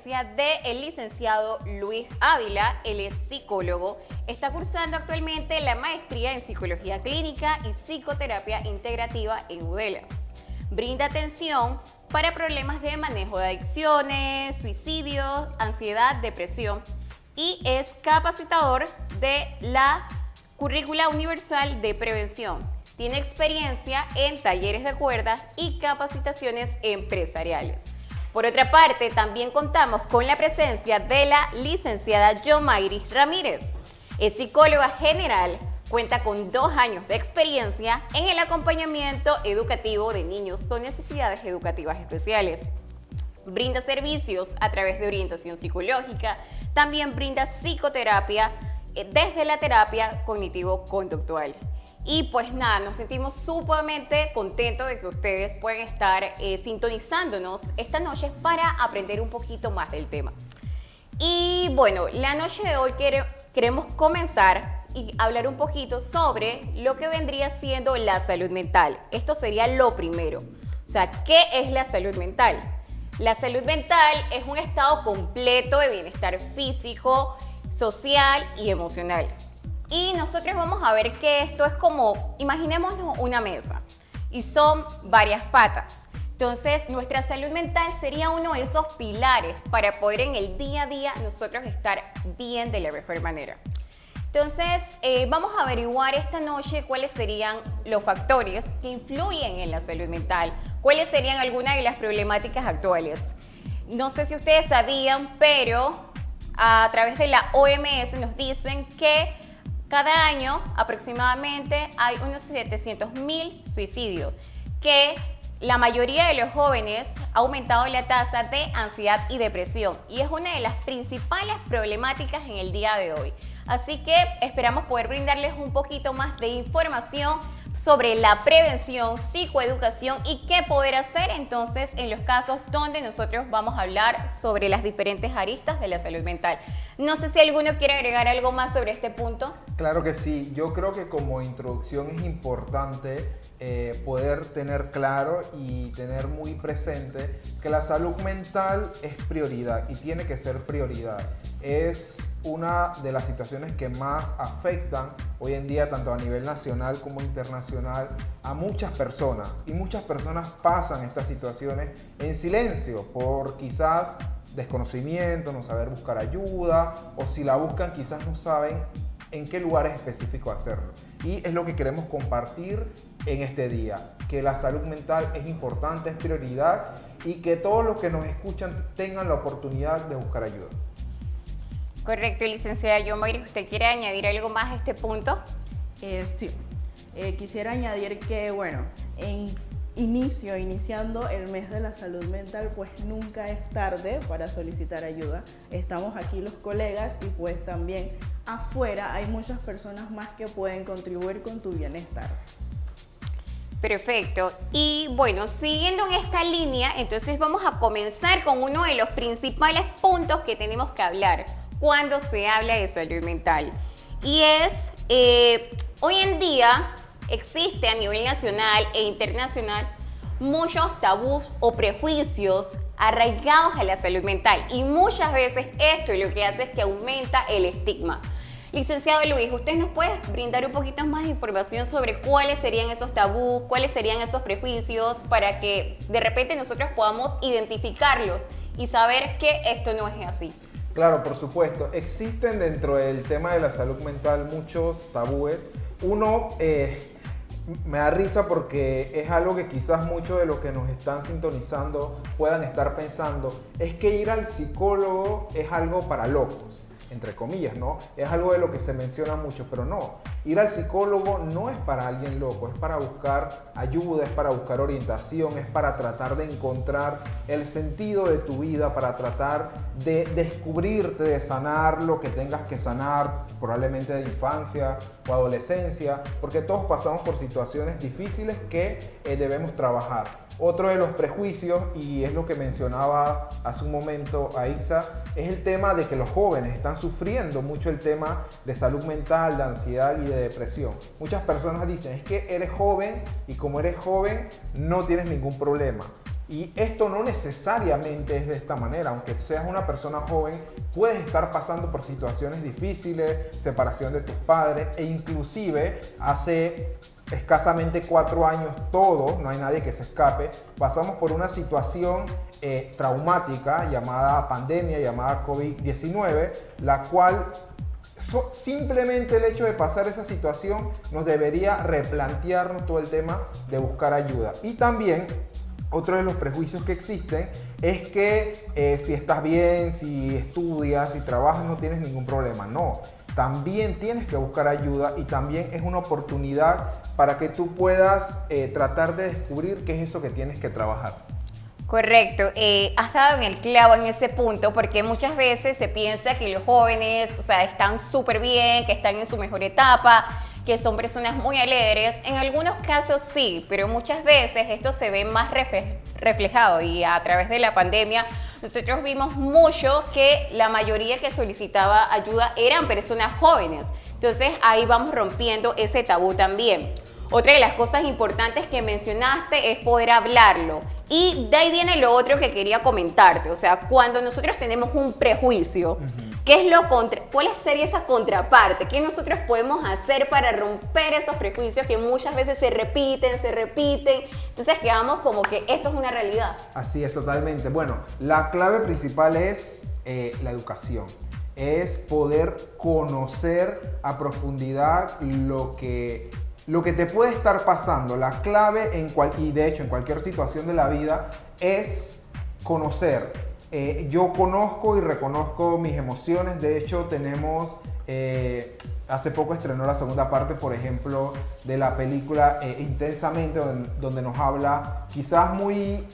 presencia del licenciado Luis Ávila. Él es psicólogo, está cursando actualmente la maestría en Psicología Clínica y Psicoterapia Integrativa en UDELAS. Brinda atención para problemas de manejo de adicciones, suicidios, ansiedad, depresión y es capacitador de la Currícula Universal de Prevención. Tiene experiencia en talleres de cuerdas y capacitaciones empresariales. Por otra parte, también contamos con la presencia de la licenciada Yomairis Ramírez. Es psicóloga general, cuenta con 2 años de experiencia en el acompañamiento educativo de niños con necesidades educativas especiales. Brinda servicios a través de orientación psicológica, también brinda psicoterapia desde la terapia cognitivo-conductual. Y pues nada, nos sentimos sumamente contentos de que ustedes puedan estar sintonizándonos esta noche para aprender un poquito más del tema. Y bueno, la noche de hoy queremos comenzar y hablar un poquito sobre lo que vendría siendo la salud mental. Esto sería lo primero. O sea, ¿qué es la salud mental? La salud mental es un estado completo de bienestar físico, social y emocional. Y nosotros vamos a ver que esto es como, imaginémonos una mesa y son varias patas. Entonces, nuestra salud mental sería uno de esos pilares para poder en el día a día nosotros estar bien de la mejor manera. Entonces, vamos a averiguar esta noche cuáles serían los factores que influyen en la salud mental, cuáles serían algunas de las problemáticas actuales. No sé si ustedes sabían, pero a través de la OMS nos dicen que cada año aproximadamente hay unos 700.000 suicidios, que la mayoría de los jóvenes ha aumentado la tasa de ansiedad y depresión y es una de las principales problemáticas en el día de hoy. Así que esperamos poder brindarles un poquito más de información sobre la prevención, psicoeducación y qué poder hacer entonces en los casos donde nosotros vamos a hablar sobre las diferentes aristas de la salud mental. No sé si alguno quiere agregar algo más sobre este punto. Claro que sí, yo creo que como introducción es importante poder tener claro y tener muy presente que la salud mental es prioridad y tiene que ser prioridad. Es una de las situaciones que más afectan hoy en día, tanto a nivel nacional como internacional, a muchas personas. Y muchas personas pasan estas situaciones en silencio por quizás desconocimiento, no saber buscar ayuda, o si la buscan quizás no saben en qué lugares específicos hacerlo. Y es lo que queremos compartir en este día, que la salud mental es importante, es prioridad y que todos los que nos escuchan tengan la oportunidad de buscar ayuda. Correcto, licenciada Yomairis, ¿usted quiere añadir algo más a este punto? Sí, quisiera añadir que, bueno, iniciando el mes de la salud mental, pues nunca es tarde para solicitar ayuda. Estamos aquí los colegas y pues también afuera hay muchas personas más que pueden contribuir con tu bienestar. Perfecto. Y bueno, siguiendo en esta línea, entonces vamos a comenzar con uno de los principales puntos que tenemos que hablar cuando se habla de salud mental. Y es, hoy en día existe a nivel nacional e internacional muchos tabús o prejuicios arraigados a la salud mental. Y muchas veces esto lo que hace es que aumenta el estigma. Licenciado Luis, ¿usted nos puede brindar un poquito más de información sobre cuáles serían esos tabús, cuáles serían esos prejuicios para que de repente nosotros podamos identificarlos y saber que esto no es así? Claro, por supuesto. Existen dentro del tema de la salud mental muchos tabúes. Uno me da risa porque es algo que quizás muchos de los que nos están sintonizando puedan estar pensando, es que ir al psicólogo es algo para locos, entre comillas, ¿no? Es algo de lo que se menciona mucho, pero no. Ir al psicólogo no es para alguien loco, es para buscar ayuda, es para buscar orientación, es para tratar de encontrar el sentido de tu vida, para tratar de descubrirte, de sanar lo que tengas que sanar, probablemente de infancia o adolescencia, porque todos pasamos por situaciones difíciles que debemos trabajar. Otro de los prejuicios, y es lo que mencionabas hace un momento, Aixa, es el tema de que los jóvenes están sufriendo mucho el tema de salud mental, de ansiedad y de depresión. Muchas personas dicen, es que eres joven y como eres joven no tienes ningún problema. Y esto no necesariamente es de esta manera, aunque seas una persona joven, puedes estar pasando por situaciones difíciles, separación de tus padres e inclusive hace escasamente 4 años todos, no hay nadie que se escape, pasamos por una situación traumática llamada pandemia, llamada COVID-19, la cual simplemente el hecho de pasar esa situación nos debería replantearnos todo el tema de buscar ayuda. Y también otro de los prejuicios que existen es que si estás bien, si estudias, si trabajas, no tienes ningún problema. No, también tienes que buscar ayuda y también es una oportunidad para que tú puedas tratar de descubrir qué es eso que tienes que trabajar. Correcto, has dado en el clavo en ese punto porque muchas veces se piensa que los jóvenes, o sea, están súper bien, que están en su mejor etapa, que son personas muy alegres. En algunos casos sí, pero muchas veces esto se ve más reflejado y a través de la pandemia nosotros vimos mucho que la mayoría que solicitaba ayuda eran personas jóvenes. Entonces ahí vamos rompiendo ese tabú también. Otra de las cosas importantes que mencionaste es poder hablarlo. Y de ahí viene lo otro que quería comentarte. O sea, cuando nosotros tenemos un prejuicio, ¿qué es ¿cuál sería esa contraparte? ¿Qué nosotros podemos hacer para romper esos prejuicios que muchas veces se repiten? Entonces quedamos como que esto es una realidad. Así es, totalmente. Bueno, la clave principal es la educación. Es poder conocer a profundidad lo que te puede estar pasando. La clave, y de hecho en cualquier situación de la vida, es conocer. Yo conozco y reconozco mis emociones. De hecho, tenemos, hace poco estrenó la segunda parte, por ejemplo, de la película Intensamente, donde nos habla quizás muy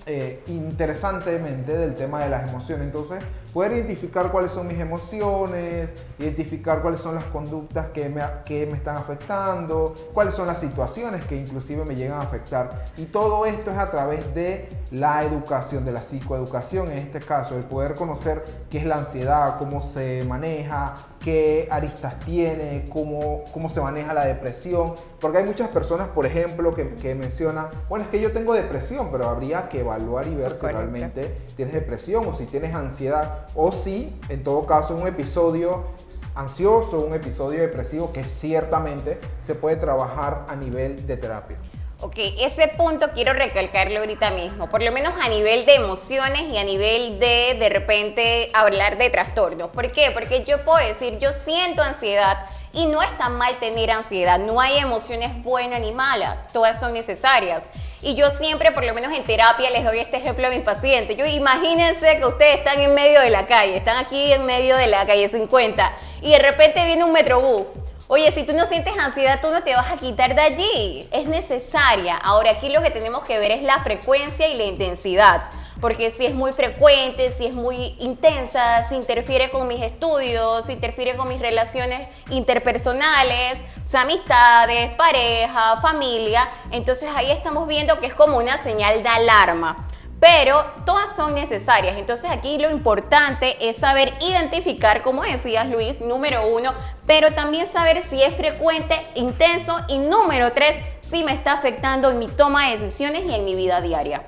interesantemente del tema de las emociones. Entonces, poder identificar cuáles son mis emociones, identificar cuáles son las conductas que me están afectando, cuáles son las situaciones que inclusive me llegan a afectar. Y todo esto es a través de la educación, de la psicoeducación en este caso, el poder conocer qué es la ansiedad, cómo se maneja, qué aristas tiene, cómo se maneja la depresión. Porque hay muchas personas, por ejemplo, que mencionan, bueno, es que yo tengo depresión, pero habría que evaluar y ver si realmente tienes depresión o si tienes ansiedad, o si, en todo caso, un episodio ansioso, un episodio depresivo que ciertamente se puede trabajar a nivel de terapia. Ok, ese punto quiero recalcarlo ahorita mismo, por lo menos a nivel de emociones y a nivel de repente hablar de trastornos. ¿Por qué? Porque yo puedo decir, yo siento ansiedad y no está mal tener ansiedad, no hay emociones buenas ni malas, todas son necesarias. Y yo siempre, por lo menos en terapia, les doy este ejemplo a mis pacientes. Imagínense que ustedes están en medio de la calle, están aquí en medio de la calle 50 y de repente viene un metrobús. Oye, si tú no sientes ansiedad, tú no te vas a quitar de allí. Es necesaria. Ahora, aquí lo que tenemos que ver es la frecuencia y la intensidad. Porque si es muy frecuente, si es muy intensa, si interfiere con mis estudios, si interfiere con mis relaciones interpersonales, o sea, amistades, pareja, familia, entonces ahí estamos viendo que es como una señal de alarma. Pero todas son necesarias, entonces aquí lo importante es saber identificar, como decías Luis, número 1, pero también saber si es frecuente, intenso y número 3, si me está afectando en mi toma de decisiones y en mi vida diaria.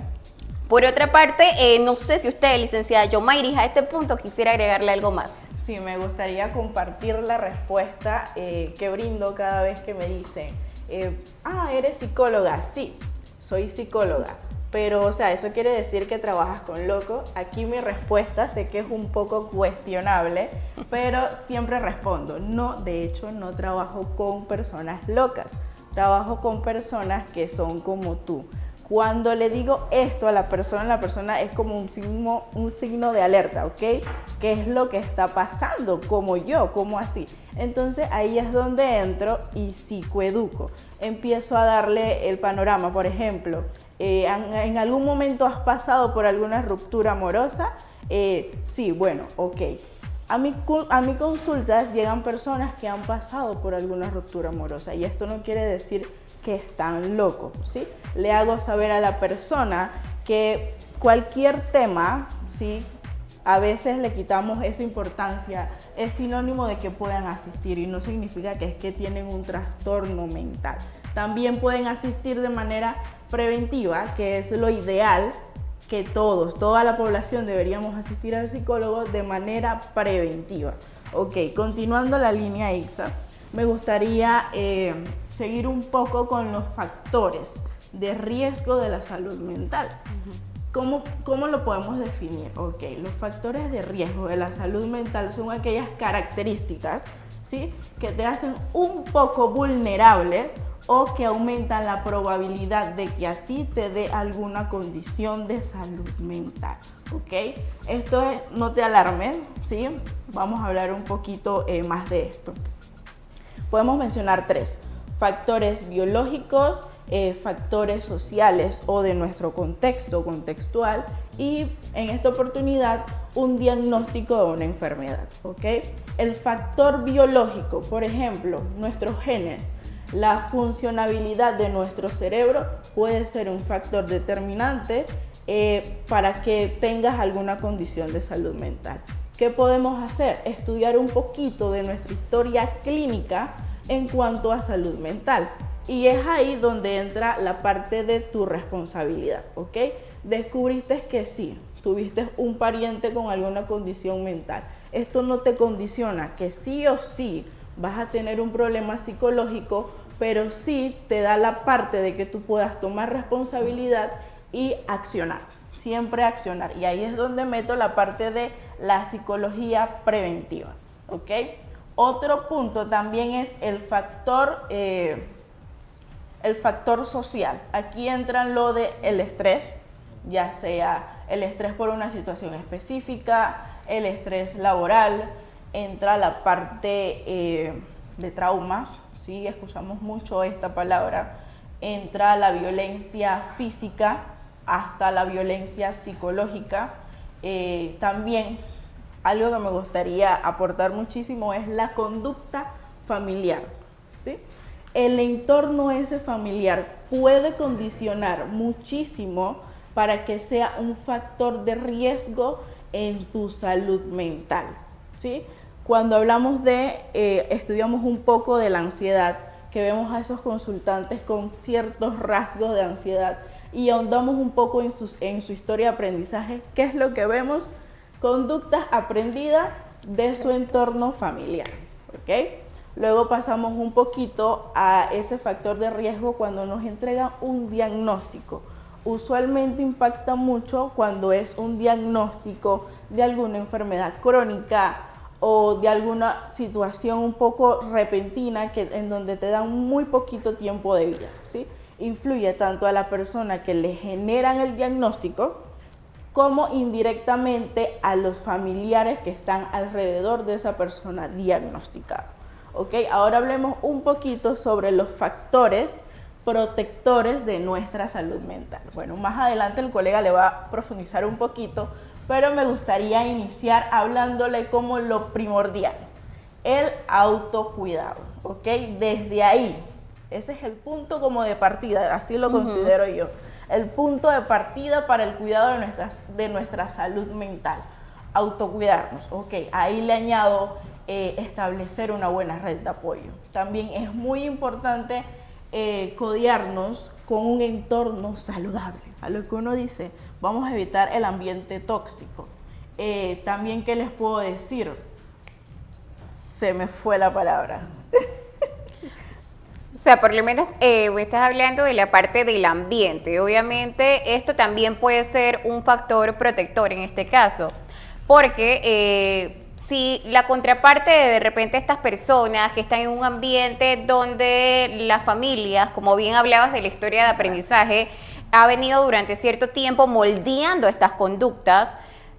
Por otra parte, no sé si usted, licenciada Yomairis, a este punto quisiera agregarle algo más. Sí, me gustaría compartir la respuesta que brindo cada vez que me dicen, ¿eres psicóloga? Sí, soy psicóloga. Pero, o sea, ¿eso quiere decir que trabajas con locos? Aquí mi respuesta sé que es un poco cuestionable, pero siempre respondo, no, de hecho no trabajo con personas locas, trabajo con personas que son como tú. Cuando le digo esto a la persona es como un signo de alerta, ¿ok? ¿Qué es lo que está pasando? Como yo, como así. Entonces ahí es donde entro y psicoeduco. Empiezo a darle el panorama, por ejemplo, ¿en algún momento has pasado por alguna ruptura amorosa? Sí, bueno, ok. A mi consultas llegan personas que han pasado por alguna ruptura amorosa y esto no quiere decir que están locos, ¿sí? Le hago saber a la persona que cualquier tema, ¿sí? A veces le quitamos esa importancia, es sinónimo de que puedan asistir y no significa que es que tienen un trastorno mental. También pueden asistir de manera preventiva, que es lo ideal, que toda la población deberíamos asistir al psicólogo de manera preventiva. Ok, continuando la línea ICSA, me gustaría seguir un poco con los factores de riesgo de la salud mental. ¿Cómo lo podemos definir? Ok, los factores de riesgo de la salud mental son aquellas características, ¿sí?, que te hacen un poco vulnerable o que aumentan la probabilidad de que a ti te dé alguna condición de salud mental. ¿Ok? Esto es, no te alarmes, ¿sí? Vamos a hablar un poquito más de esto. Podemos mencionar 3: factores biológicos, factores sociales o de nuestro contexto contextual, y en esta oportunidad un diagnóstico de una enfermedad. ¿Ok? El factor biológico, por ejemplo, nuestros genes, la funcionabilidad de nuestro cerebro puede ser un factor determinante para que tengas alguna condición de salud mental. ¿Qué podemos hacer? Estudiar un poquito de nuestra historia clínica en cuanto a salud mental. Y es ahí donde entra la parte de tu responsabilidad, ¿ok? Descubriste que sí, tuviste un pariente con alguna condición mental. Esto no te condiciona que sí o sí vas a tener un problema psicológico, pero sí te da la parte de que tú puedas tomar responsabilidad y accionar, siempre accionar. Y ahí es donde meto la parte de la psicología preventiva, ¿ok? Otro punto también es el factor social. Aquí entran lo del estrés, ya sea el estrés por una situación específica, el estrés laboral, entra la parte de traumas, ¿sí? Escuchamos mucho esta palabra, entra la violencia física hasta la violencia psicológica. También algo que me gustaría aportar muchísimo es la conducta familiar, ¿sí? El entorno ese familiar puede condicionar muchísimo para que sea un factor de riesgo en tu salud mental, ¿sí? Cuando hablamos de, estudiamos un poco de la ansiedad, que vemos a esos consultantes con ciertos rasgos de ansiedad y ahondamos un poco en su historia de aprendizaje, ¿qué es lo que vemos? Conductas aprendidas de su entorno familiar, ¿ok? Luego pasamos un poquito a ese factor de riesgo cuando nos entregan un diagnóstico. Usualmente impacta mucho cuando es un diagnóstico de alguna enfermedad crónica o de alguna situación un poco repentina en donde te dan muy poquito tiempo de vida, ¿sí? Influye tanto a la persona que le generan el diagnóstico como indirectamente a los familiares que están alrededor de esa persona diagnosticada. ¿Ok? Ahora hablemos un poquito sobre los factores protectores de nuestra salud mental. Bueno, más adelante el colega le va a profundizar un poquito, pero me gustaría iniciar hablándole como lo primordial, el autocuidado, ¿ok? Desde ahí, ese es el punto como de partida, así lo considero yo, el punto de partida para el cuidado de nuestra salud mental, autocuidarnos, ¿ok? Ahí le añado establecer una buena red de apoyo. También es muy importante codearnos con un entorno saludable, a lo que uno dice, vamos a evitar el ambiente tóxico. También, ¿qué les puedo decir? Se me fue la palabra. O sea, por lo menos estás hablando de la parte del ambiente. Obviamente esto también puede ser un factor protector en este caso, porque si la contraparte de repente estas personas que están en un ambiente donde las familias, como bien hablabas de la historia de aprendizaje, ha venido durante cierto tiempo moldeando estas conductas,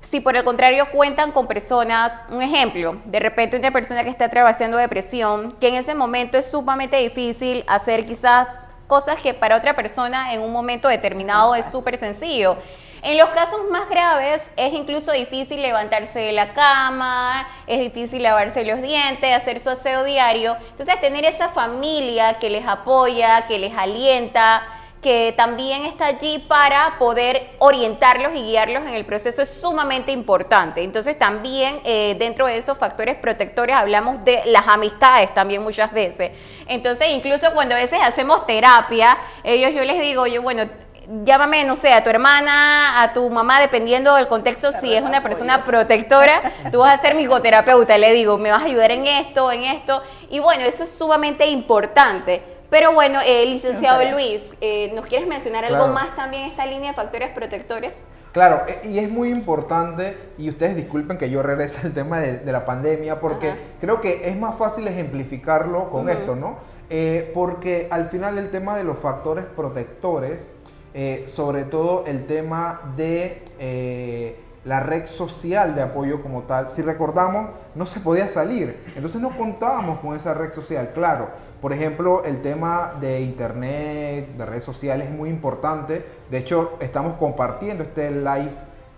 si por el contrario cuentan con personas, un ejemplo, de repente una persona que está atravesando depresión, que en ese momento es sumamente difícil hacer quizás cosas que para otra persona en un momento determinado es súper sencillo. En los casos más graves es incluso difícil levantarse de la cama, es difícil lavarse los dientes, hacer su aseo diario. Entonces tener esa familia que les apoya, que les alienta, que también está allí para poder orientarlos y guiarlos en el proceso es sumamente importante. Entonces también dentro de esos factores protectores hablamos de las amistades también muchas veces. Entonces incluso cuando a veces hacemos terapia, yo les digo, bueno, llámame, no sé, a tu hermana, a tu mamá, dependiendo del contexto, si es una persona protectora, tú vas a ser mi psicoterapeuta, le digo, me vas a ayudar en esto, y bueno, eso es sumamente importante. Pero bueno, licenciado Luis, ¿nos quieres mencionar algo más también en esta línea de factores protectores? Claro, y es muy importante, y ustedes disculpen que yo regrese al tema de la pandemia, porque creo que es más fácil ejemplificarlo con esto, ¿no? Porque al final el tema de los factores protectores, sobre todo el tema de la red social de apoyo como tal, si recordamos, no se podía salir, entonces no contábamos con esa red social, claro. Por ejemplo, el tema de internet, de redes sociales es muy importante. De hecho, estamos compartiendo este live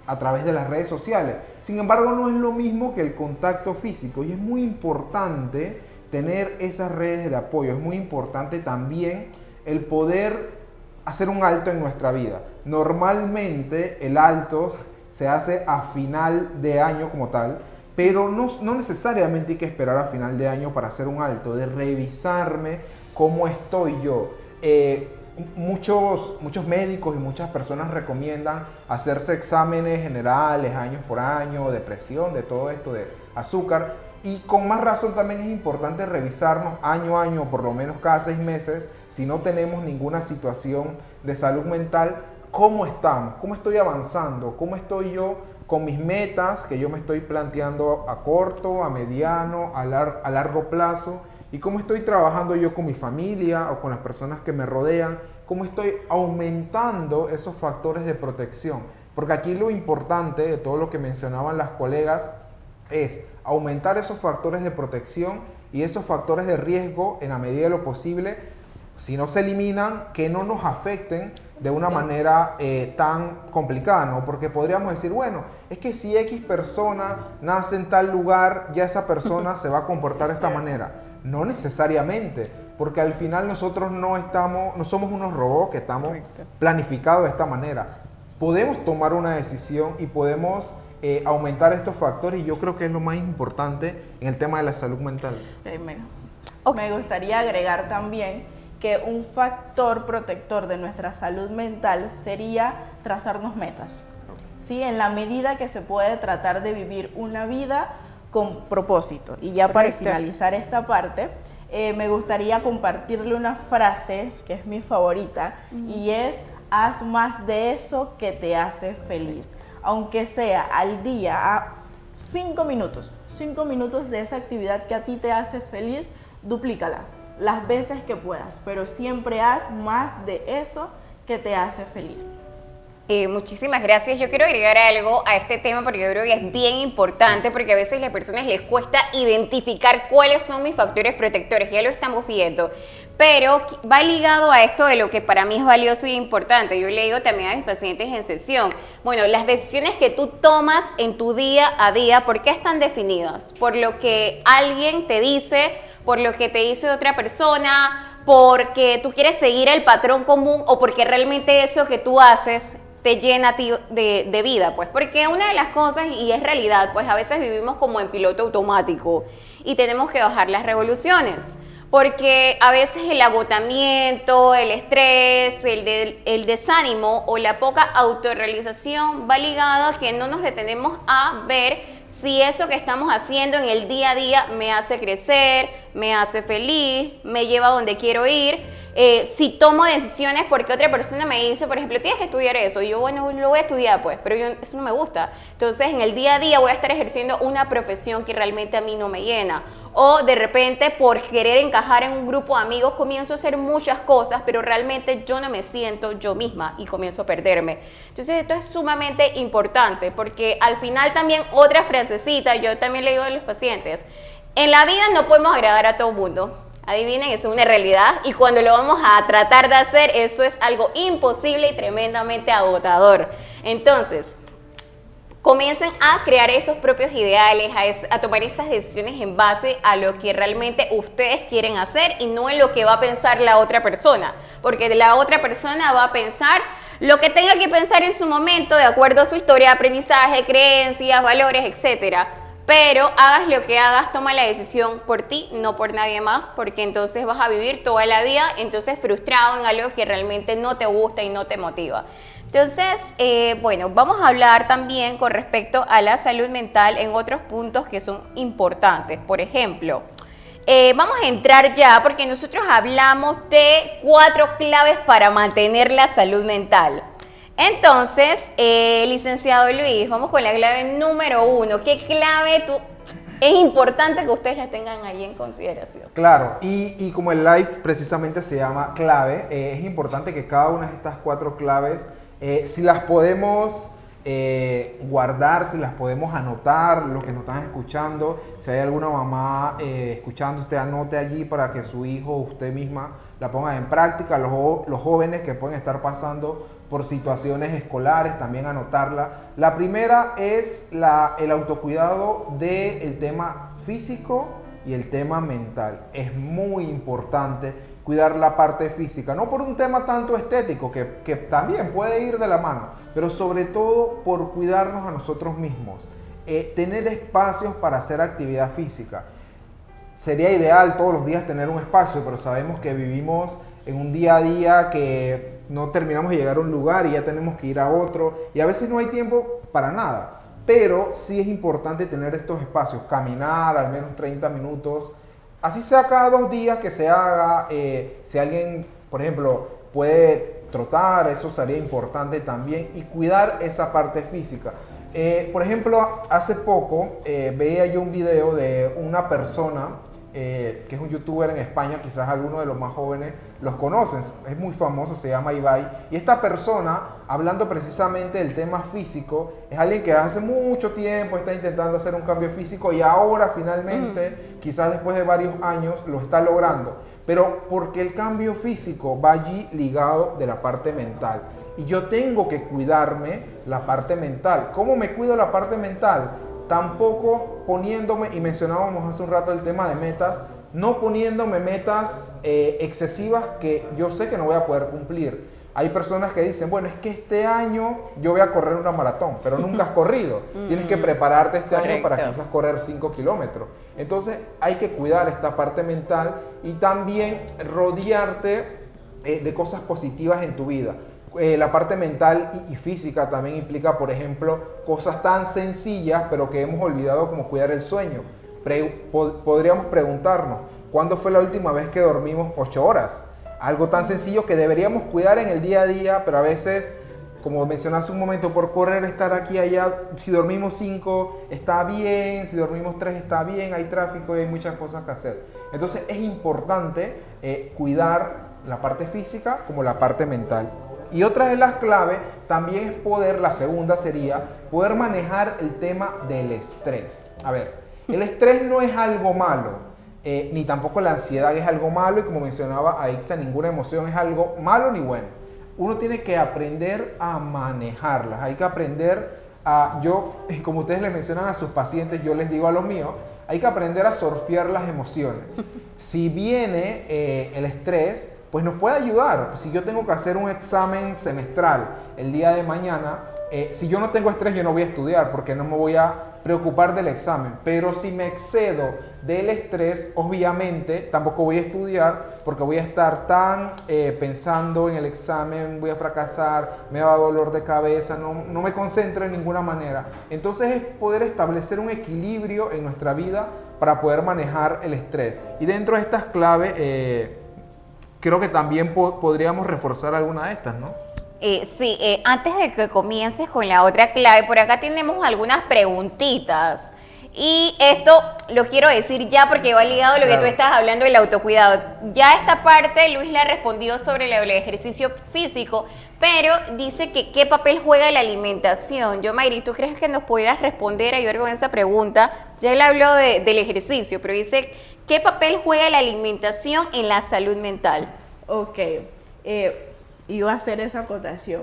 a través de las redes sociales. Sin embargo, no es lo mismo que el contacto físico y es muy importante tener esas redes de apoyo. Es muy importante también el poder hacer un alto en nuestra vida. Normalmente el alto se hace a final de año como tal, pero no necesariamente hay que esperar a final de año para hacer un alto, de revisarme cómo estoy yo. Muchos médicos y muchas personas recomiendan hacerse exámenes generales, año por año, de presión, de todo esto, de azúcar. Y con más razón también es importante revisarnos año a año, por lo menos cada 6 meses, si no tenemos ninguna situación de salud mental, cómo estamos, cómo estoy avanzando, cómo estoy yo con mis metas que yo me estoy planteando a corto, a mediano, a largo plazo, y cómo estoy trabajando yo con mi familia o con las personas que me rodean, cómo estoy aumentando esos factores de protección. Porque aquí lo importante de todo lo que mencionaban las colegas es aumentar esos factores de protección y esos factores de riesgo en la medida de lo posible, si no se eliminan, que no nos afecten de una manera tan complicada, ¿no? Porque podríamos decir, bueno, es que si X persona nace en tal lugar, ya esa persona se va a comportar de esta manera. No necesariamente, porque al final nosotros no somos unos robots que estamos planificados de esta manera. Podemos tomar una decisión y podemos aumentar estos factores, y yo creo que es lo más importante en el tema de la salud mental. Me gustaría agregar también que un factor protector de nuestra salud mental sería trazarnos metas. ¿Sí? En la medida que se puede tratar de vivir una vida con propósito. Y ya para finalizar esta parte, me gustaría compartirle una frase que es mi favorita, y es: haz más de eso que te hace feliz. Aunque sea al día, a 5 minutos de esa actividad que a ti te hace feliz, duplícala las veces que puedas, pero siempre haz más de eso que te hace feliz. Muchísimas gracias. Yo quiero agregar algo a este tema porque yo creo que es bien importante, porque a veces a las personas les cuesta identificar cuáles son mis factores protectores, ya lo estamos viendo, pero va ligado a esto de lo que para mí es valioso y importante. Yo le digo también a mis pacientes en sesión, bueno, las decisiones que tú tomas en tu día a día, ¿por qué están definidas? Por lo que alguien te dice, por lo que te dice otra persona, porque tú quieres seguir el patrón común, o porque realmente eso que tú haces te llena a ti de vida, pues. Porque una de las cosas, y es realidad, pues a veces vivimos como en piloto automático y tenemos que bajar las revoluciones, porque a veces el agotamiento, el estrés, el desánimo o la poca autorrealización va ligado a que no nos detenemos a ver si eso que estamos haciendo en el día a día me hace crecer, me hace feliz, me lleva a donde quiero ir. Si tomo decisiones porque otra persona me dice, por ejemplo, tienes que estudiar eso, y yo, bueno, lo voy a estudiar, pues, pero eso no me gusta. Entonces, en el día a día voy a estar ejerciendo una profesión que realmente a mí no me llena. O de repente, por querer encajar en un grupo de amigos, comienzo a hacer muchas cosas, pero realmente yo no me siento yo misma y comienzo a perderme. Entonces, esto es sumamente importante, porque al final también otra frasecita, yo también le digo a los pacientes, en la vida no podemos agradar a todo el mundo. Adivinen, eso es una realidad, y cuando lo vamos a tratar de hacer, eso es algo imposible y tremendamente agotador. Entonces, comiencen a crear esos propios ideales, a tomar esas decisiones en base a lo que realmente ustedes quieren hacer y no en lo que va a pensar la otra persona, porque la otra persona va a pensar lo que tenga que pensar en su momento de acuerdo a su historia de aprendizaje, creencias, valores, etcétera. pero hagas lo que hagas, toma la decisión por ti, no por nadie más, porque entonces vas a vivir toda la vida entonces frustrado en algo que realmente no te gusta y no te motiva. Entonces, bueno, vamos a hablar también con respecto a la salud mental en otros puntos que son importantes. Por ejemplo, vamos a entrar ya porque nosotros hablamos de 4 claves para mantener la salud mental. Entonces, licenciado Luis, vamos con la clave número 1. ¿Qué clave es importante que ustedes la tengan ahí en consideración? Claro, y como el live precisamente se llama clave, es importante que cada una de estas 4 claves, si las podemos guardar, si las podemos anotar, los que nos están escuchando, si hay alguna mamá escuchando, usted anote allí para que su hijo o usted misma la ponga en práctica, los jóvenes que pueden estar pasando por situaciones escolares, también anotarla. La primera es el autocuidado del tema físico y el tema mental. Es muy importante cuidar la parte física, no por un tema tanto estético, que también puede ir de la mano, pero sobre todo por cuidarnos a nosotros mismos. Tener espacios para hacer actividad física. Sería ideal todos los días tener un espacio, pero sabemos que vivimos en un día a día que no terminamos de llegar a un lugar y ya tenemos que ir a otro y a veces no hay tiempo para nada, pero sí es importante tener estos espacios, caminar al menos 30 minutos, así sea cada 2 días que se haga. Si alguien, por ejemplo, puede trotar, eso sería importante también, y cuidar esa parte física. Por ejemplo, hace poco veía yo un video de una persona que es un youtuber en España, quizás algunos de los más jóvenes los conocen, es muy famoso, se llama Ibai, y esta persona, hablando precisamente del tema físico, es alguien que hace mucho tiempo está intentando hacer un cambio físico y ahora finalmente, quizás después de varios años, lo está logrando, pero porque el cambio físico va allí ligado de la parte mental. Y yo tengo que cuidarme la parte mental. ¿Cómo me cuido la parte mental? Tampoco poniéndome, y mencionábamos hace un rato el tema de metas, no poniéndome metas excesivas que yo sé que no voy a poder cumplir. Hay personas que dicen, bueno, es que este año yo voy a correr una maratón, pero nunca has corrido. Tienes que prepararte este año para quizás correr 5 kilómetros. Entonces hay que cuidar esta parte mental y también rodearte de cosas positivas en tu vida. La parte mental y física también implica, por ejemplo, cosas tan sencillas, pero que hemos olvidado, como cuidar el sueño. Podríamos preguntarnos, ¿cuándo fue la última vez que dormimos 8 horas? Algo tan sencillo que deberíamos cuidar en el día a día, pero a veces, como mencioné hace un momento, por correr, estar aquí y allá, si dormimos 5 está bien, si dormimos 3 está bien, hay tráfico y hay muchas cosas que hacer. Entonces es importante cuidar la parte física como la parte mental. Y otra de las claves también es la segunda sería poder manejar el tema del estrés. A ver, el estrés no es algo malo, ni tampoco la ansiedad es algo malo, y como mencionaba Aixa, ninguna emoción es algo malo ni bueno. Uno tiene que aprender a manejarlas, hay que aprender como ustedes le mencionan a sus pacientes, yo les digo a los míos, hay que aprender a surfear las emociones. Si viene el estrés, pues nos puede ayudar. Si yo tengo que hacer un examen semestral el día de mañana, si yo no tengo estrés, yo no voy a estudiar porque no me voy a preocupar del examen. Pero si me excedo del estrés, obviamente tampoco voy a estudiar porque voy a estar tan pensando en el examen, voy a fracasar, me va a dar dolor de cabeza, no me concentro en ninguna manera. Entonces es poder establecer un equilibrio en nuestra vida para poder manejar el estrés. Y dentro de estas claves, creo que también podríamos reforzar alguna de estas, ¿no? Sí, antes de que comiences con la otra clave, por acá tenemos algunas preguntitas. Y esto lo quiero decir ya porque va ligado a lo que tú estás hablando del autocuidado. Ya esta parte Luis la respondió sobre el ejercicio físico, pero dice que ¿qué papel juega la alimentación? Yo, Mayri, ¿tú crees que nos pudieras responder, ayudar con esa pregunta? Ya él habló del ejercicio, pero dice, ¿qué papel juega la alimentación en la salud mental? Ok, iba a hacer esa acotación.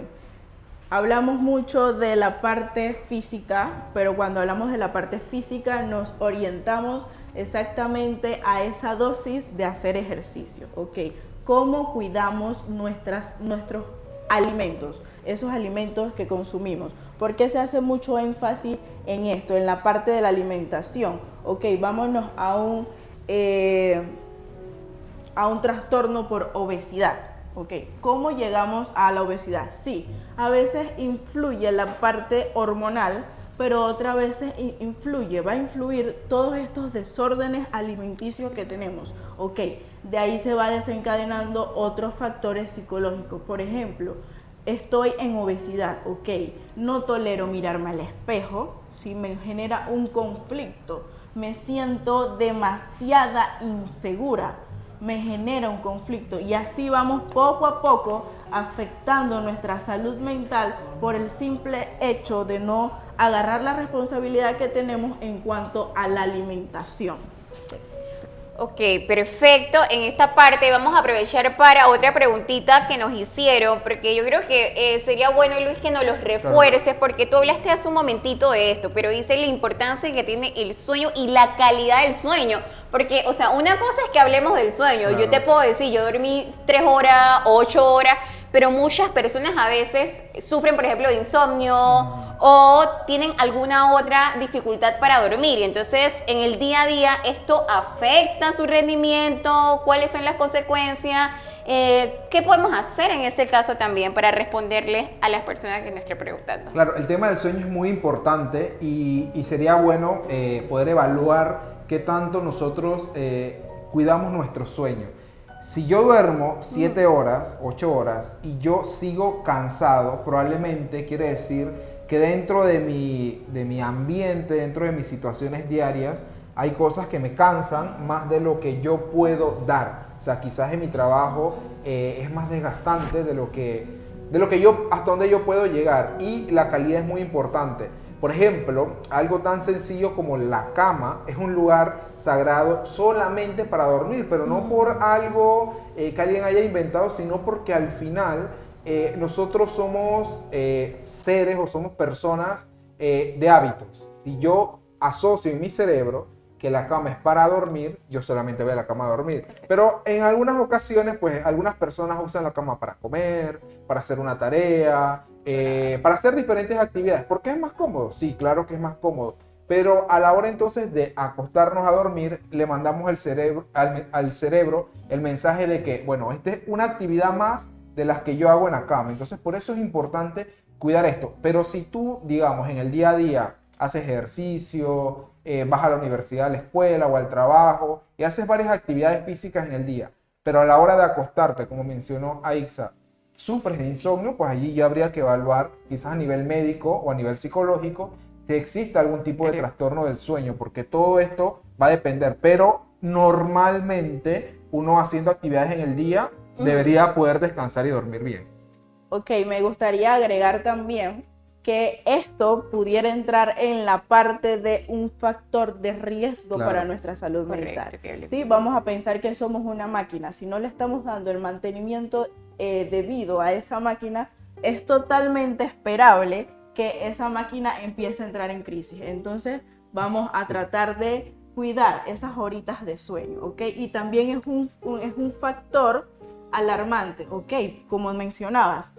Hablamos mucho de la parte física, pero cuando hablamos de la parte física nos orientamos exactamente a esa dosis de hacer ejercicio. Ok, ¿cómo cuidamos nuestros alimentos, esos alimentos que consumimos. ¿Por qué se hace mucho énfasis en esto, en la parte de la alimentación? Ok, vámonos a un trastorno por obesidad. Ok, ¿cómo llegamos a la obesidad? Sí, a veces influye la parte hormonal, pero otras veces va a influir todos estos desórdenes alimenticios que tenemos. Ok, de ahí se va desencadenando otros factores psicológicos. Por ejemplo, estoy en obesidad, ok, no tolero mirarme al espejo, ¿sí? Me genera un conflicto, me siento demasiada insegura, me genera un conflicto y así vamos poco a poco afectando nuestra salud mental por el simple hecho de no agarrar la responsabilidad que tenemos en cuanto a la alimentación. Ok, perfecto. En esta parte vamos a aprovechar para otra preguntita que nos hicieron, porque yo creo que sería bueno, Luis, que nos los refuerces, porque tú hablaste hace un momentito de esto, pero dice la importancia que tiene el sueño y la calidad del sueño. Porque, o sea, una cosa es que hablemos del sueño. Claro. Yo te puedo decir, yo dormí 3 horas, 8 horas, pero muchas personas a veces sufren, por ejemplo, de insomnio o tienen alguna otra dificultad para dormir. Entonces, en el día a día, ¿esto afecta su rendimiento? ¿Cuáles son las consecuencias? ¿Qué podemos hacer en ese caso también para responderle a las personas que nos están preguntando? Claro, el tema del sueño es muy importante y sería bueno poder evaluar qué tanto nosotros cuidamos nuestro sueño. Si yo duermo 7 horas, 8 horas y yo sigo cansado, probablemente quiere decir que dentro de mi ambiente, dentro de mis situaciones diarias, hay cosas que me cansan más de lo que yo puedo dar. O sea, quizás en mi trabajo es más desgastante de lo que yo, hasta donde yo puedo llegar, y la calidad es muy importante. Por ejemplo, algo tan sencillo como la cama es un lugar sagrado solamente para dormir, pero no por algo que alguien haya inventado, sino porque al final nosotros somos seres o somos personas de hábitos. Si yo asocio en mi cerebro que la cama es para dormir, yo solamente voy a la cama a dormir. Pero en algunas ocasiones, pues algunas personas usan la cama para comer, para hacer una tarea, para hacer diferentes actividades. ¿Por qué es más cómodo? Sí, claro que es más cómodo. Pero a la hora entonces de acostarnos a dormir, le mandamos al cerebro el mensaje de que, bueno, esta es una actividad más de las que yo hago en la cama. Entonces, por eso es importante cuidar esto. Pero si tú, digamos, en el día a día haces ejercicio, vas a la universidad, a la escuela o al trabajo y haces varias actividades físicas en el día, pero a la hora de acostarte, como mencionó Aixa, sufres de insomnio, pues allí ya habría que evaluar, quizás a nivel médico o a nivel psicológico, si existe algún tipo de trastorno del sueño, porque todo esto va a depender, pero normalmente uno haciendo actividades en el día debería poder descansar y dormir bien. Ok, me gustaría agregar también que esto pudiera entrar en la parte de un factor de riesgo, claro, para nuestra salud mental. ¿Sí? Vamos a pensar que somos una máquina. Si no le estamos dando el mantenimiento debido a esa máquina, es totalmente esperable que esa máquina empiece a entrar en crisis. Entonces vamos a tratar de cuidar esas horitas de sueño, ¿ok? Y también es un factor alarmante, ¿ok? Como mencionabas,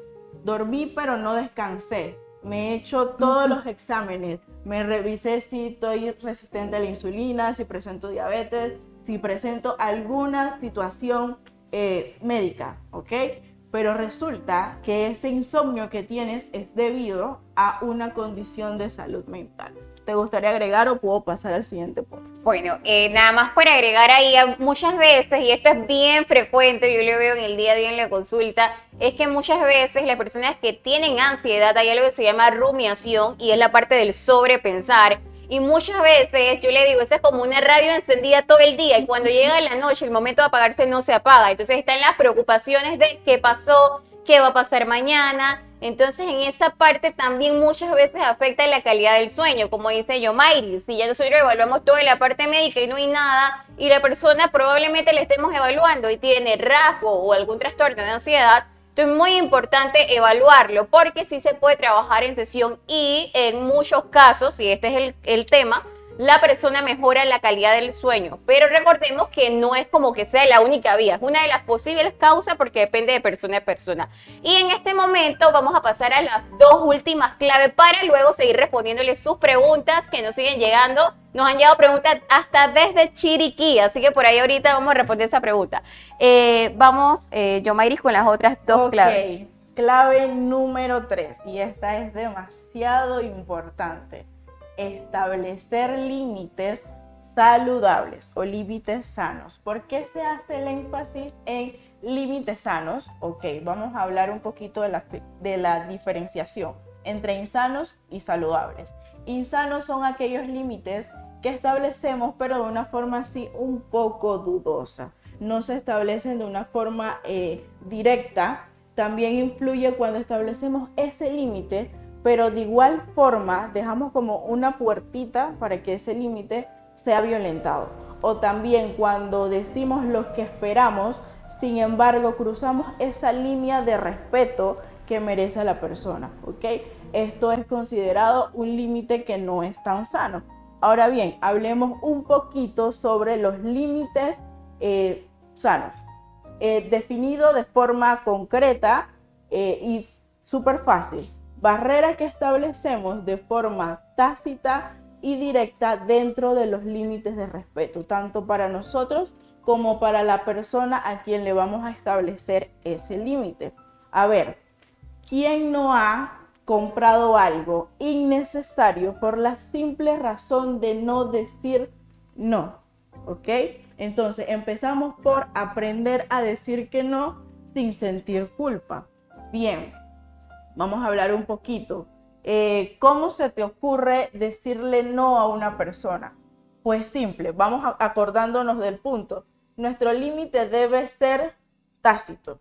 dormí pero no descansé. Me he hecho todos los exámenes, me revisé si estoy resistente a la insulina, si presento diabetes, si presento alguna situación médica, ¿ok? Pero resulta que ese insomnio que tienes es debido a una condición de salud mental. ¿Te gustaría agregar o puedo pasar al siguiente punto? Bueno, nada más por agregar ahí, muchas veces, y esto es bien frecuente, yo lo veo en el día a día en la consulta, es que muchas veces las personas que tienen ansiedad, hay algo que se llama rumiación y es la parte del sobrepensar. Y muchas veces yo le digo, eso es como una radio encendida todo el día y cuando llega la noche, el momento de apagarse no se apaga. Entonces están las preocupaciones de qué pasó, qué va a pasar mañana. Entonces en esa parte también muchas veces afecta la calidad del sueño, como dice Yomairi. Si ya nosotros evaluamos toda la parte médica y no hay nada, y la persona probablemente le estemos evaluando y tiene rasgo o algún trastorno de ansiedad, entonces es muy importante evaluarlo porque sí se puede trabajar en sesión y en muchos casos, y este es el tema, la persona mejora la calidad del sueño. Pero recordemos que no es como que sea la única vía, es una de las posibles causas porque depende de persona a persona. Y en este momento vamos a pasar a las dos últimas claves para luego seguir respondiéndoles sus preguntas que nos siguen llegando. Nos han llegado preguntas hasta desde Chiriquí, así que por ahí ahorita vamos a responder esa pregunta. Vamos, Yomairis, con las otras dos claves. Clave número 3, y esta es demasiado importante. Establecer límites saludables o límites sanos. ¿Por qué se hace el énfasis en límites sanos? Ok, vamos a hablar un poquito de la diferenciación entre insanos y saludables. Insanos son aquellos límites que establecemos, pero de una forma así un poco dudosa. No se establecen de una forma directa. También influye cuando establecemos ese límite, pero de igual forma dejamos como una puertita para que ese límite sea violentado. O también cuando decimos lo que esperamos, sin embargo cruzamos esa línea de respeto que merece la persona, ¿ok? Esto es considerado un límite que no es tan sano. Ahora bien, hablemos un poquito sobre los límites sanos. Definido de forma concreta y súper fácil. Barreras que establecemos de forma tácita y directa dentro de los límites de respeto, tanto para nosotros como para la persona a quien le vamos a establecer ese límite. A ver, ¿quién no ha comprado algo innecesario por la simple razón de no decir no? ¿Ok? Entonces empezamos por aprender a decir que no sin sentir culpa. Bien, vamos a hablar un poquito. ¿Cómo se te ocurre decirle no a una persona? Pues simple, vamos acordándonos del punto. Nuestro límite debe ser tácito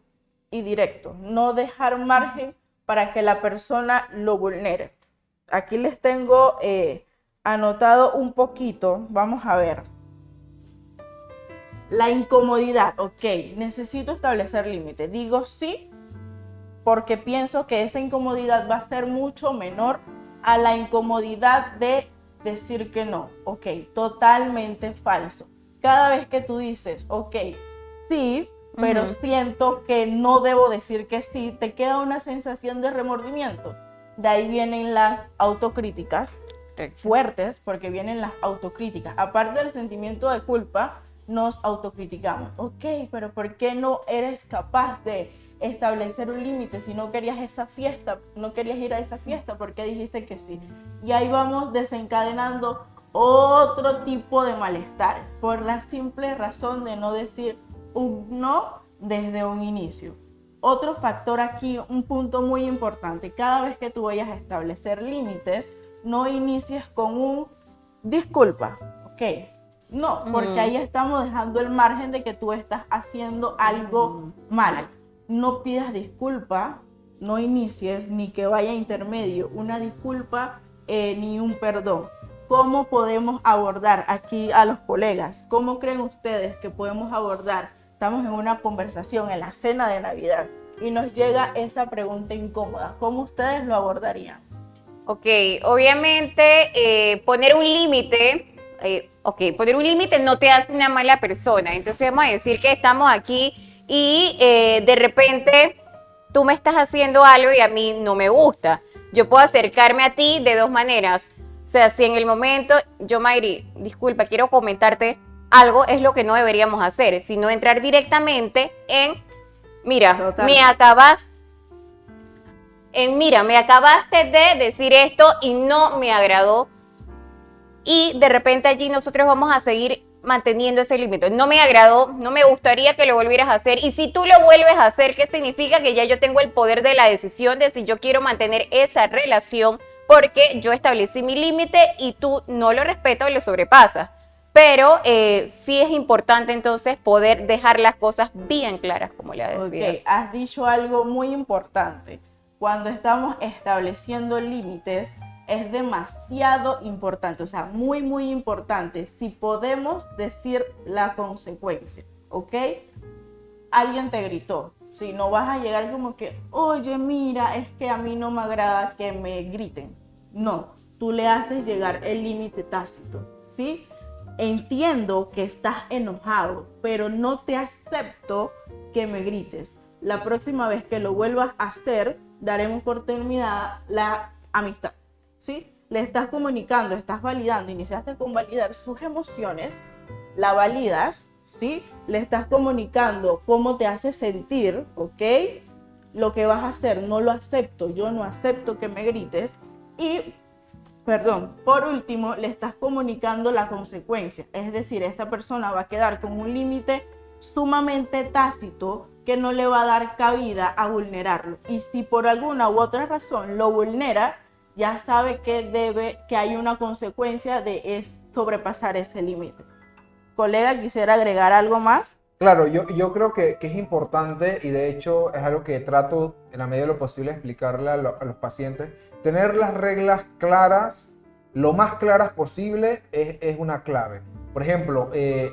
y directo, no dejar margen para que la persona lo vulnere. Aquí les tengo anotado un poquito, vamos a ver. La incomodidad, ok, necesito establecer límite. Digo sí porque pienso que esa incomodidad va a ser mucho menor a la incomodidad de decir que no. Ok, totalmente falso. Cada vez que tú dices, ok, sí, pero siento que no debo decir que sí, te queda una sensación de remordimiento. De ahí vienen las autocríticas fuertes, porque vienen las autocríticas. Aparte del sentimiento de culpa, nos autocriticamos. Ok, pero ¿por qué no eres capaz de establecer un límite? Si no querías esa fiesta, no querías ir a esa fiesta, ¿por qué dijiste que sí? Y ahí vamos desencadenando otro tipo de malestar por la simple razón de no decir un no desde un inicio. Otro factor aquí, un punto muy importante: cada vez que tú vayas a establecer límites, no inicies con un disculpa, ¿ok? No, porque ahí estamos dejando el margen de que tú estás haciendo algo mal. No pidas disculpa, no inicies ni que vaya intermedio una disculpa ni un perdón. ¿Cómo podemos abordar aquí a los colegas? ¿Cómo creen ustedes que podemos abordar? Estamos en una conversación en la cena de Navidad y nos llega esa pregunta incómoda. ¿Cómo ustedes lo abordarían? Ok, obviamente poner un límite, poner un límite no te hace una mala persona. Entonces vamos a decir que estamos aquí y de repente tú me estás haciendo algo y a mí no me gusta. Yo puedo acercarme a ti de dos maneras. O sea, si en el momento, yo, Mayri, disculpa, quiero comentarte algo, es lo que no deberíamos hacer, sino entrar directamente en, mira, me acabaste de decir esto y no me agradó. Y de repente allí nosotros vamos a seguir manteniendo ese límite. No me agradó, no me gustaría que lo volvieras a hacer. Y si tú lo vuelves a hacer, ¿qué significa? Que ya yo tengo el poder de la decisión de si yo quiero mantener esa relación, porque yo establecí mi límite y tú no lo respetas o lo sobrepasas. Pero sí es importante entonces poder dejar las cosas bien claras, como le decías. Ok, has dicho algo muy importante. Cuando estamos estableciendo límites, es demasiado importante, o sea, muy, muy importante, si podemos decir la consecuencia, ¿ok? Alguien te gritó, si no vas a llegar como que, oye, mira, es que a mí no me agrada que me griten. No, tú le haces llegar el límite tácito. ¿sí? Entiendo que estás enojado, pero no te acepto que me grites. La próxima vez que lo vuelvas a hacer, daremos por terminada la amistad, ¿sí? Le estás comunicando, estás validando, iniciaste con validar sus emociones, la validas, ¿sí? Le estás comunicando cómo te hace sentir, ¿ok? Lo que vas a hacer, no lo acepto, yo no acepto que me grites. Y, perdón, por último, le estás comunicando la consecuencia. Es decir, esta persona va a quedar con un límite sumamente tácito que no le va a dar cabida a vulnerarlo. Y si por alguna u otra razón lo vulnera, ya sabe que hay una consecuencia de sobrepasar ese límite. Colega, ¿quisiera agregar algo más? Claro, yo creo que es importante y de hecho es algo que trato en la medida de lo posible explicarle a los pacientes. Tener las reglas claras, lo más claras posible es una clave. Por ejemplo, es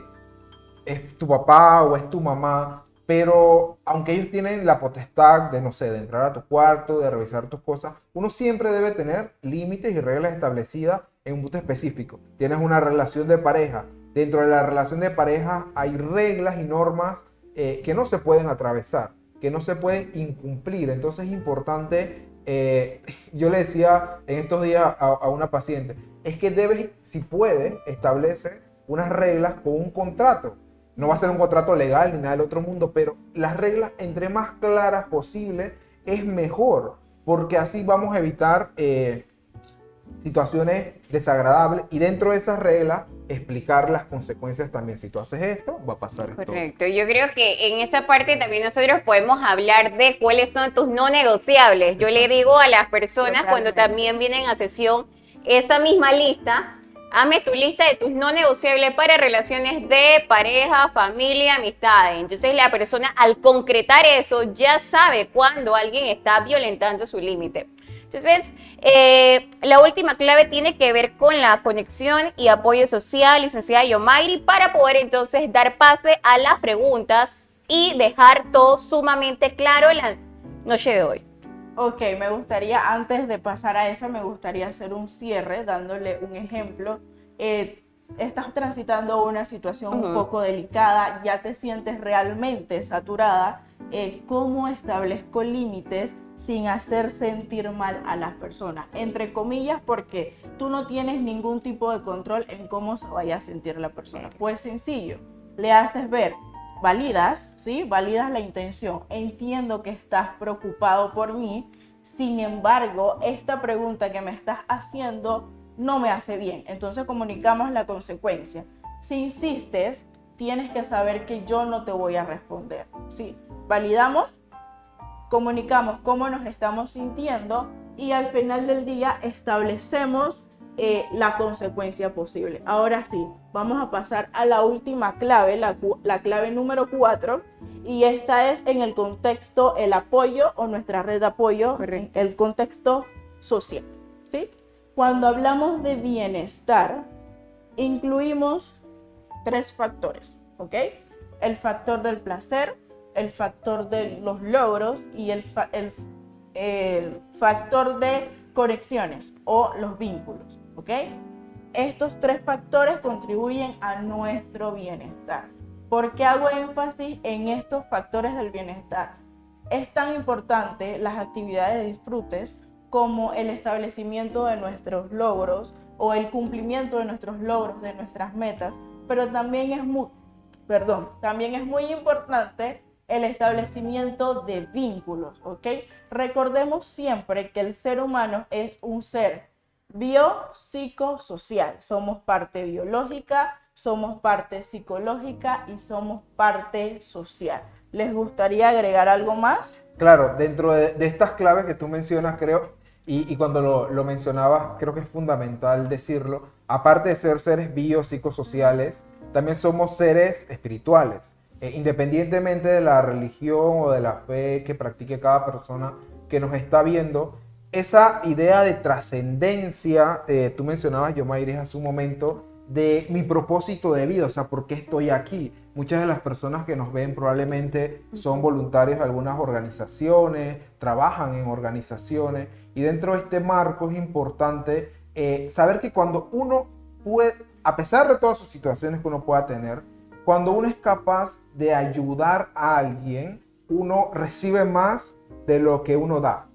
tu papá o es tu mamá, pero aunque ellos tienen la potestad de, no sé, de entrar a tu cuarto, de revisar tus cosas, uno siempre debe tener límites y reglas establecidas en un punto específico. Tienes una relación de pareja. Dentro de la relación de pareja hay reglas y normas que no se pueden atravesar, que no se pueden incumplir. Entonces es importante, yo le decía en estos días a una paciente, es que debes, si puedes, establecer unas reglas con un contrato. No va a ser un contrato legal ni nada del otro mundo, pero las reglas entre más claras posible es mejor, porque así vamos a evitar situaciones desagradables y dentro de esas reglas explicar las consecuencias también. Si tú haces esto, va a pasar esto. Correcto. Yo creo que en esta parte también nosotros podemos hablar de cuáles son tus no negociables. Yo le digo a las personas cuando también vienen a sesión esa misma lista, hazme tu lista de tus no negociables para relaciones de pareja, familia, amistades. Entonces la persona al concretar eso ya sabe cuando alguien está violentando su límite. Entonces, la última clave tiene que ver con la conexión y apoyo social, licenciada Yomairi, para poder entonces dar pase a las preguntas y dejar todo sumamente claro en la noche de hoy. Ok, me gustaría, antes de pasar a eso, me gustaría hacer un cierre dándole un ejemplo. Estás transitando una situación un poco delicada, ya te sientes realmente saturada. ¿Cómo establezco límites sin hacer sentir mal a las personas? Entre comillas, porque tú no tienes ningún tipo de control en cómo se vaya a sentir la persona. Pues sencillo, le haces ver, validas, ¿sí? Validas la intención. Entiendo que estás preocupado por mí, sin embargo, esta pregunta que me estás haciendo no me hace bien. Entonces comunicamos la consecuencia. Si insistes, tienes que saber que yo no te voy a responder, ¿sí? Validamos, comunicamos cómo nos estamos sintiendo y al final del día establecemos la consecuencia posible. Ahora sí, vamos a pasar a la última clave, la clave número 4, y esta es en el contexto, el apoyo o nuestra red de apoyo, el contexto social, ¿sí? Cuando hablamos de bienestar, incluimos 3 factores, ¿ok? El factor del placer, el factor de los logros y el factor de conexiones o los vínculos, ¿ok? Estos 3 factores contribuyen a nuestro bienestar. ¿Por qué hago énfasis en estos factores del bienestar? Es tan importante las actividades de disfrutes como el establecimiento de nuestros logros o el cumplimiento de nuestros logros, de nuestras metas, pero también es muy importante el establecimiento de vínculos, ¿ok? Recordemos siempre que el ser humano es un ser biopsicosocial. Somos parte biológica, somos parte psicológica y somos parte social. ¿Les gustaría agregar algo más? Claro, dentro de estas claves que tú mencionas, creo, y cuando lo mencionabas, creo que es fundamental decirlo, aparte de ser seres biopsicosociales, también somos seres espirituales. Independientemente de la religión o de la fe que practique cada persona que nos está viendo, esa idea de trascendencia, tú mencionabas, Yomairi, hace un momento, de mi propósito de vida, o sea, ¿por qué estoy aquí? Muchas de las personas que nos ven probablemente son voluntarios de algunas organizaciones, trabajan en organizaciones, y dentro de este marco es importante saber que cuando uno a pesar de todas sus situaciones que uno pueda tener, cuando uno es capaz de ayudar a alguien, uno recibe más de lo que uno da.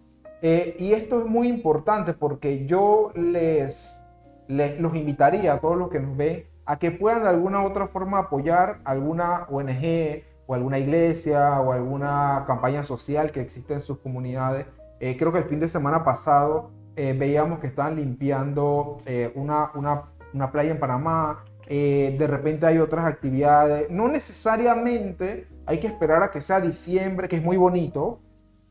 Y esto es muy importante porque yo los invitaría a todos los que nos ven a que puedan de alguna u otra forma apoyar alguna ONG o alguna iglesia o alguna campaña social que existe en sus comunidades. Creo que el fin de semana pasado veíamos que estaban limpiando una playa en Panamá. De repente hay otras actividades. No necesariamente hay que esperar a que sea diciembre, que es muy bonito,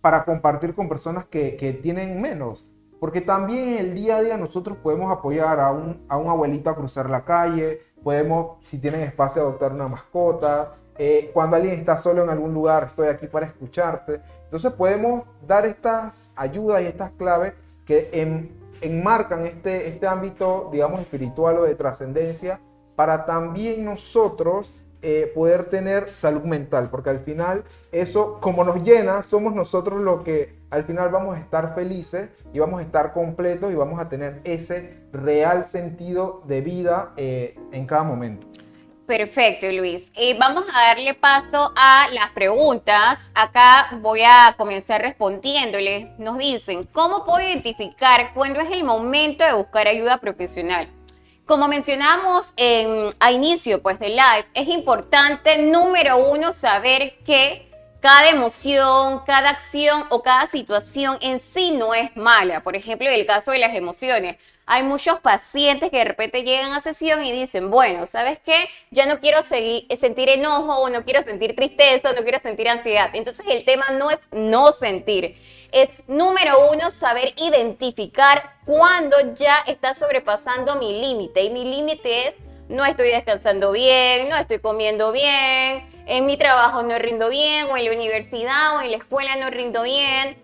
para compartir con personas que tienen menos. Porque también en el día a día nosotros podemos apoyar a un abuelito a cruzar la calle, podemos, si tienen espacio, adoptar una mascota. Cuando alguien está solo en algún lugar, estoy aquí para escucharte. Entonces podemos dar estas ayudas y estas claves que enmarcan este ámbito, digamos, espiritual o de trascendencia, para también nosotros poder tener salud mental, porque al final eso, como nos llena, somos nosotros los que al final vamos a estar felices y vamos a estar completos y vamos a tener ese real sentido de vida en cada momento. Perfecto, Luis. Vamos a darle paso a las preguntas. Acá voy a comenzar respondiéndole. Nos dicen, ¿cómo puedo identificar cuándo es el momento de buscar ayuda profesional? Como mencionamos a inicio pues, del live, es importante, número uno, saber que cada emoción, cada acción o cada situación en sí no es mala. Por ejemplo, en el caso de las emociones, hay muchos pacientes que de repente llegan a sesión y dicen, bueno, ¿sabes qué? Ya no quiero sentir enojo, o no quiero sentir tristeza, o no quiero sentir ansiedad. Entonces el tema no es no sentir. Es, número uno, saber identificar cuándo ya está sobrepasando mi límite. Y mi límite es, no estoy descansando bien, no estoy comiendo bien, en mi trabajo no rindo bien, o en la universidad o en la escuela no rindo bien.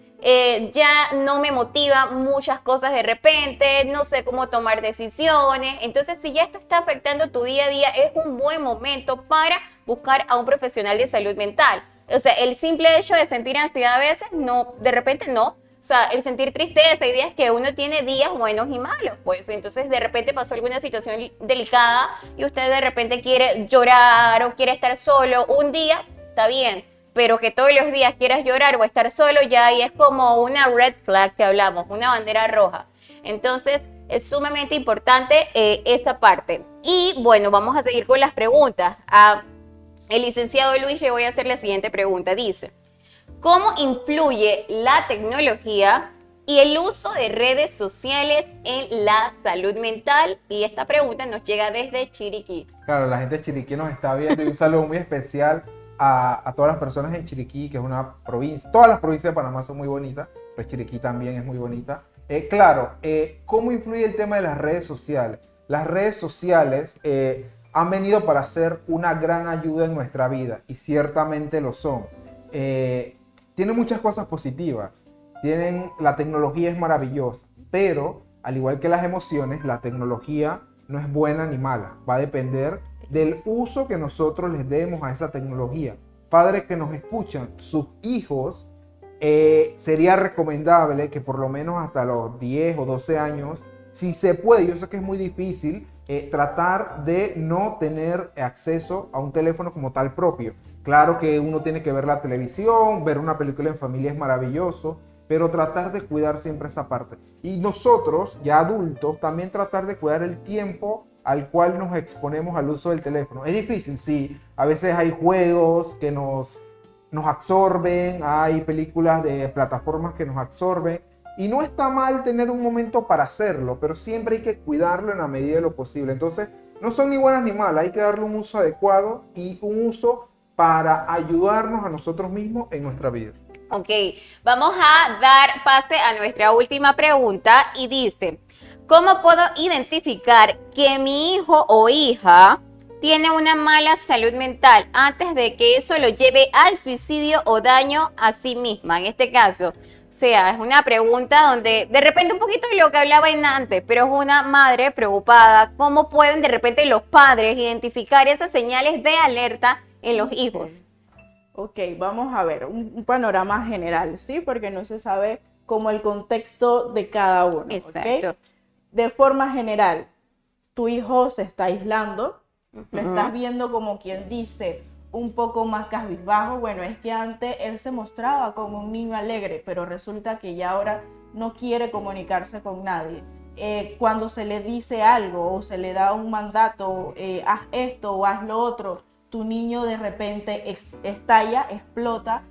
Ya no me motiva muchas cosas de repente, no sé cómo tomar decisiones. Entonces, si ya esto está afectando tu día a día, es un buen momento para buscar a un profesional de salud mental. O sea, el simple hecho de sentir ansiedad a veces, no, de repente no. O sea, el sentir tristeza, hay días que uno tiene días buenos y malos, pues. Entonces, de repente pasó alguna situación delicada y usted de repente quiere llorar o quiere estar solo un día, está bien. Pero que todos los días quieras llorar o estar solo, ya ahí es como una red flag que hablamos, una bandera roja. Entonces, es sumamente importante esa parte. Y bueno, vamos a seguir con las preguntas. El licenciado Luis, le voy a hacer la siguiente pregunta. Dice, ¿cómo influye la tecnología y el uso de redes sociales en la salud mental? Y esta pregunta nos llega desde Chiriquí. Claro, la gente de Chiriquí nos está viendo y un saludo muy especial a todas las personas en Chiriquí, que es una provincia. Todas las provincias de Panamá son muy bonitas, pero Chiriquí también es muy bonita. ¿Cómo influye el tema de las redes sociales? Las redes sociales han venido para ser una gran ayuda en nuestra vida, y ciertamente lo son. Tienen muchas cosas positivas. La tecnología es maravillosa, pero al igual que las emociones, la tecnología no es buena ni mala. Va a depender del uso que nosotros les demos a esa tecnología. Padres que nos escuchan, sus hijos, sería recomendable que por lo menos hasta los 10 o 12 años, si se puede, yo sé que es muy difícil, tratar de no tener acceso a un teléfono como tal propio. Claro que uno tiene que ver la televisión, ver una película en familia es maravilloso, pero tratar de cuidar siempre esa parte. Y nosotros, ya adultos, también tratar de cuidar el tiempo al cual nos exponemos al uso del teléfono. Es difícil, sí. A veces hay juegos que nos absorben, hay películas de plataformas que nos absorben, y no está mal tener un momento para hacerlo, pero siempre hay que cuidarlo en la medida de lo posible. Entonces, no son ni buenas ni malas, hay que darle un uso adecuado y un uso para ayudarnos a nosotros mismos en nuestra vida. Ok, vamos a dar pase a nuestra última pregunta y dice, ¿cómo puedo identificar que mi hijo o hija tiene una mala salud mental antes de que eso lo lleve al suicidio o daño a sí misma? En este caso, o sea, es una pregunta donde de repente un poquito de lo que hablaba en antes, pero es una madre preocupada. ¿Cómo pueden de repente los padres identificar esas señales de alerta en los hijos? Ok, vamos a ver un panorama general, ¿sí? Porque no se sabe como el contexto de cada uno. Exacto. ¿Okay? De forma general, tu hijo se está aislando, lo estás viendo como quien dice un poco más cabizbajo. Bueno, es que antes él se mostraba como un niño alegre, pero resulta que ya ahora no quiere comunicarse con nadie. Cuando se le dice algo o se le da un mandato, haz esto o haz lo otro, tu niño de repente estalla, explota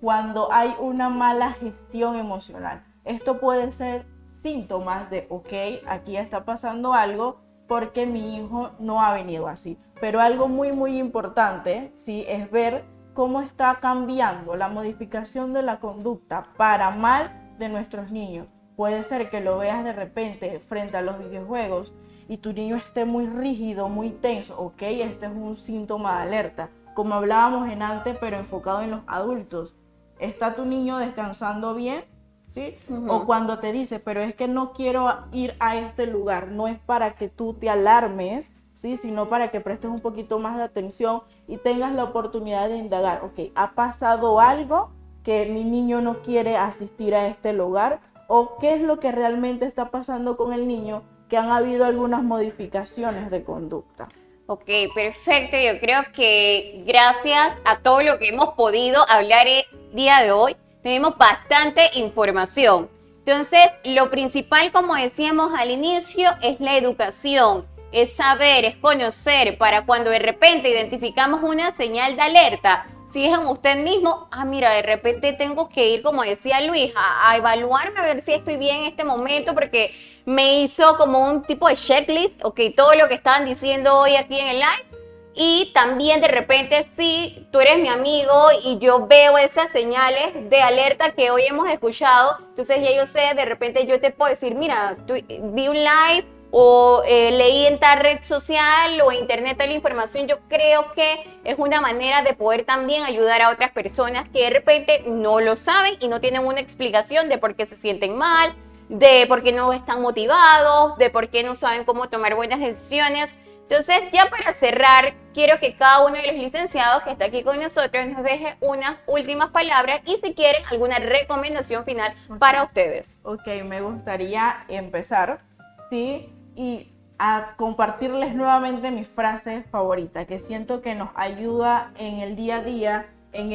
cuando hay una mala gestión emocional. Esto puede ser síntomas de, ok, aquí está pasando algo porque mi hijo no ha venido así. Pero algo muy, muy importante, ¿sí?, es ver cómo está cambiando la modificación de la conducta para mal de nuestros niños. Puede ser que lo veas de repente frente a los videojuegos y tu niño esté muy rígido, muy tenso. Ok, este es un síntoma de alerta. Como hablábamos en antes, pero enfocado en los adultos. ¿Está tu niño descansando bien? ¿Sí? O cuando te dice, pero es que no quiero ir a este lugar, no es para que tú te alarmes, ¿sí?, sino para que prestes un poquito más de atención y tengas la oportunidad de indagar, ok, ¿ha pasado algo que mi niño no quiere asistir a este lugar? ¿O qué es lo que realmente está pasando con el niño, que han habido algunas modificaciones de conducta? Ok, perfecto. Yo creo que gracias a todo lo que hemos podido hablar el día de hoy, tenemos bastante información. Entonces, lo principal, como decíamos al inicio, es la educación, es saber, es conocer, para cuando de repente identificamos una señal de alerta, si es en usted mismo, mira, de repente tengo que ir, como decía Luis, a evaluarme, a ver si estoy bien en este momento, porque me hizo como un tipo de checklist, ok, todo lo que estaban diciendo hoy aquí en el live. Y también de repente, si tú eres mi amigo y yo veo esas señales de alerta que hoy hemos escuchado, entonces ya yo sé, de repente yo te puedo decir, mira, vi un live o leí en tal red social o en internet tal información. Yo creo que es una manera de poder también ayudar a otras personas que de repente no lo saben y no tienen una explicación de por qué se sienten mal, de por qué no están motivados, de por qué no saben cómo tomar buenas decisiones. Entonces, ya para cerrar, quiero que cada uno de los licenciados que está aquí con nosotros nos deje unas últimas palabras y si quieren alguna recomendación final para ustedes. Ok, me gustaría empezar, ¿sí?, y a compartirles nuevamente mi frase favorita, que siento que nos ayuda en el día a día, en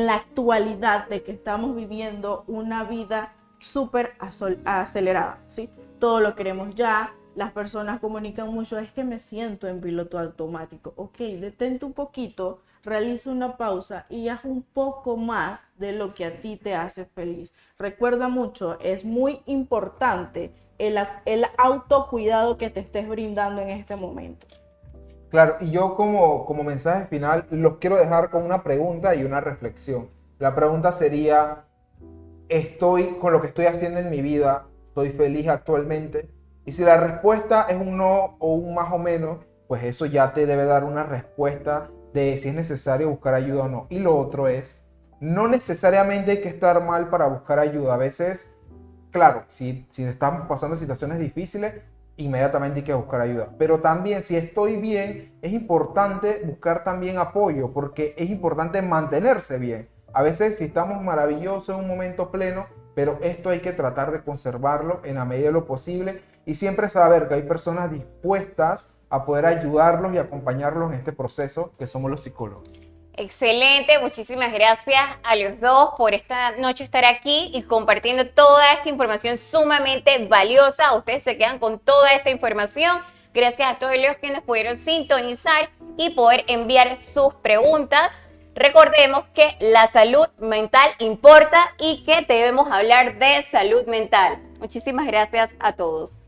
la actualidad de que estamos viviendo una vida súper acelerada, ¿sí? Todo lo queremos ya. Las personas comunican mucho, es que me siento en piloto automático. Ok, detente un poquito, realiza una pausa y haz un poco más de lo que a ti te hace feliz. Recuerda mucho, es muy importante el autocuidado que te estés brindando en este momento. Claro, y yo como mensaje final los quiero dejar con una pregunta y una reflexión. La pregunta sería, con lo que estoy haciendo en mi vida, ¿estoy feliz actualmente? Y si la respuesta es un no o un más o menos, pues eso ya te debe dar una respuesta de si es necesario buscar ayuda o no. Y lo otro es, no necesariamente hay que estar mal para buscar ayuda. A veces, claro, si estamos pasando situaciones difíciles, inmediatamente hay que buscar ayuda. Pero también, si estoy bien, es importante buscar también apoyo, porque es importante mantenerse bien. A veces, si estamos maravillosos en un momento pleno, pero esto hay que tratar de conservarlo en la medida de lo posible y siempre saber que hay personas dispuestas a poder ayudarlos y acompañarlos en este proceso, que somos los psicólogos. Excelente, muchísimas gracias a los dos por esta noche estar aquí y compartiendo toda esta información sumamente valiosa. Ustedes se quedan con toda esta información. Gracias a todos los que nos pudieron sintonizar y poder enviar sus preguntas. Recordemos que la salud mental importa y que debemos hablar de salud mental. Muchísimas gracias a todos.